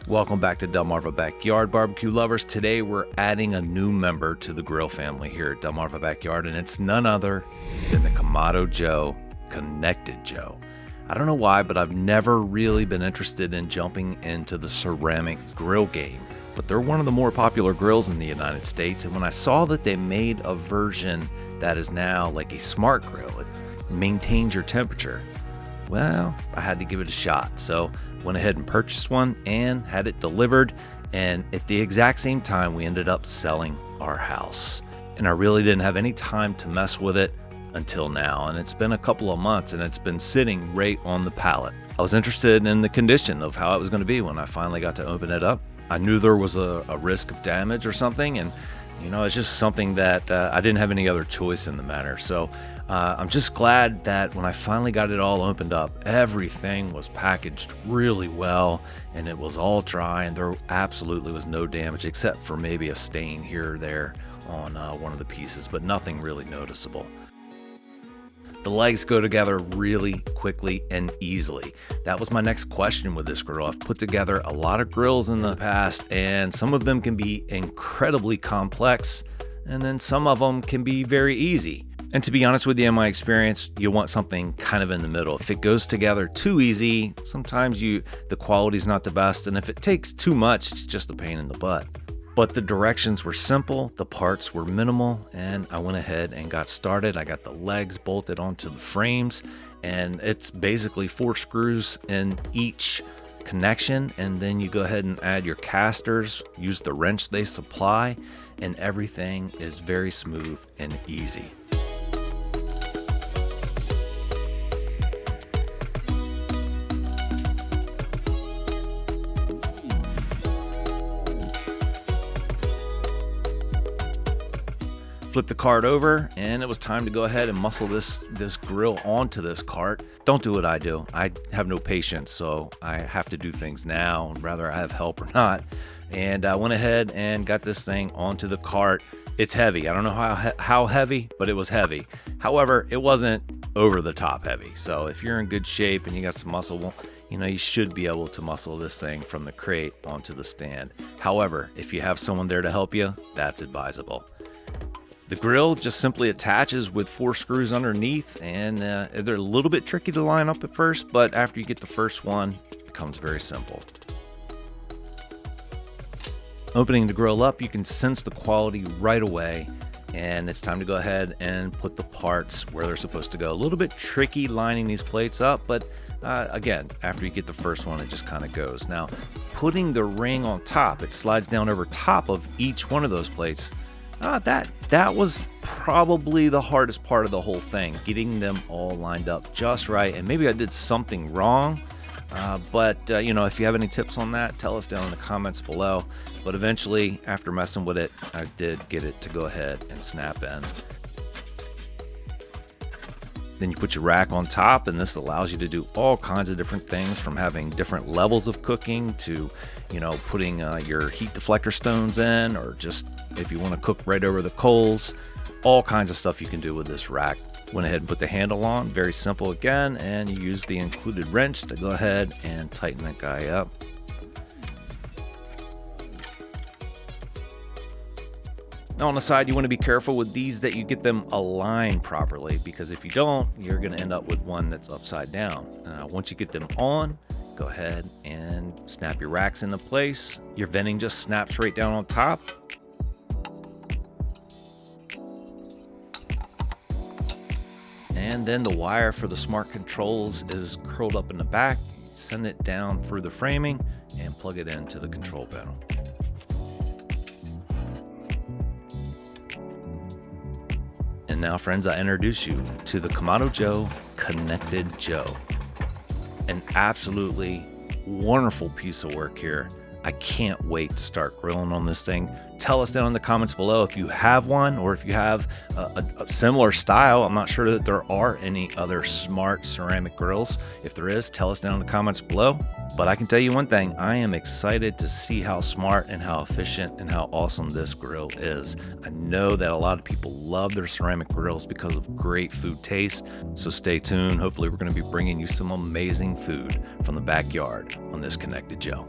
Welcome back to Delmarva Backyard, barbecue lovers. Today we're adding a new member to the grill family here at Delmarva Backyard, and it's none other than the Kamado Joe Konocted Joe. I don't know why, but I've never really been interested in jumping into the ceramic grill game, but they're one of the more popular grills in the United States, and when I saw that they made a version that is now like a smart grill, it maintains your temperature, well, I had to give it a shot. So went ahead and purchased one and had it delivered, and at the exact same time we ended up selling our house, and I really didn't have any time to mess with it until now, and it's been a couple of months and it's been sitting right on the pallet. I was interested in the condition of how it was going to be when I finally got to open it up. I knew there was a risk of damage or something, and you know, it's just something that I didn't have any other choice in the matter. So I'm just glad that when I finally got it all opened up, everything was packaged really well and it was all dry, and there absolutely was no damage except for maybe a stain here or there on one of the pieces, but nothing really noticeable. The legs go together really quickly and easily. That was my next question with this grill. I've put together a lot of grills in the past, and some of them can be incredibly complex, and then some of them can be very easy. And to be honest with you, in my experience, you want something kind of in the middle. If it goes together too easy, sometimes the quality's not the best, and if it takes too much, it's just a pain in the butt. But the directions were simple, the parts were minimal, and I went ahead and got started. I got the legs bolted onto the frames, and it's basically 4 screws in each connection, and then you go ahead and add your casters, use the wrench they supply, and everything is very smooth and easy. Flip the cart over, and it was time to go ahead and muscle this grill onto this cart. Don't do what I do. I have no patience, so I have to do things now, whether I have help or not. And I went ahead and got this thing onto the cart. It's heavy. I don't know how heavy, but it was heavy. However, it wasn't over the top heavy. So if you're in good shape and you got some muscle, well, you know, you should be able to muscle this thing from the crate onto the stand. However, if you have someone there to help you, that's advisable. The grill just simply attaches with 4 screws underneath, and they're a little bit tricky to line up at first, but after you get the first one, it becomes very simple. Opening the grill up, you can sense the quality right away, and it's time to go ahead and put the parts where they're supposed to go. A little bit tricky lining these plates up, but again, after you get the first one, it just kind of goes. Now, putting the ring on top, it slides down over top of each one of those plates. That was probably the hardest part of the whole thing, getting them all lined up just right. And maybe I did something wrong, but you know, if you have any tips on that, tell us down in the comments below. But eventually, after messing with it, I did get it to go ahead and snap in. Then you put your rack on top, and this allows you to do all kinds of different things, from having different levels of cooking to, you know, putting your heat deflector stones in, or just if you want to cook right over the coals, all kinds of stuff you can do with this rack. Went ahead and put the handle on, very simple again, and you use the included wrench to go ahead and tighten that guy up. Now on the side, you want to be careful with these that you get them aligned properly, because if you don't, you're going to end up with one that's upside down. Once you get them on, go ahead and snap your racks into place. Your venting just snaps right down on top. And then the wire for the smart controls is curled up in the back. Send it down through the framing and plug it into the control panel. And now, friends, I introduce you to the Kamado Joe Konocted Joe. An absolutely wonderful piece of work here. I can't wait to start grilling on this thing. Tell us down in the comments below if you have one, or if you have a similar style. I'm not sure that there are any other smart ceramic grills. If there is, tell us down in the comments below. But I can tell you one thing, I am excited to see how smart and how efficient and how awesome this grill is. I know that a lot of people love their ceramic grills because of great food taste. So stay tuned. Hopefully we're going to be bringing you some amazing food from the backyard on this Konnected Joe.